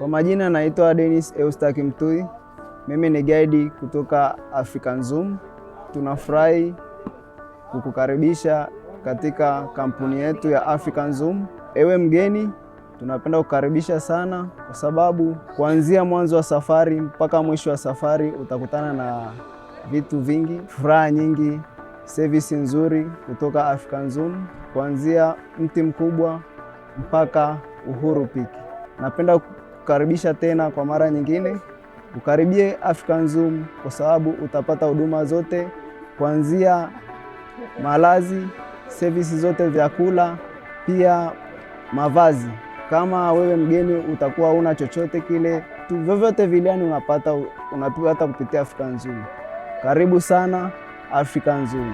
Kwa majina naitwa Dennis Eustaki Mtui. Mimi ni guide kutoka African Zoom. Tunafurahi kukukaribisha katika kampuni yetu ya African Zoom. Ewe mgeni, tunapenda kukaribisha sana kwa sababu kuanzia mwanzo wa safari mpaka mwisho wa safari utakutana na vitu vingi, furaha nyingi, service nzuri kutoka African Zoom, kuanzia mti mkubwa mpaka Uhuru Peak. Napenda kukaribisha tena kwa mara nyingine. Ukaribie African Zoom kwa sababu utapata huduma zote kuanzia malazi, service zote, vyakula, pia mavazi. Kama wewe mgeni utakuwa una chochote kile, vyovyote vile unapata kupitia African Zoom. Karibu sana African Zoom.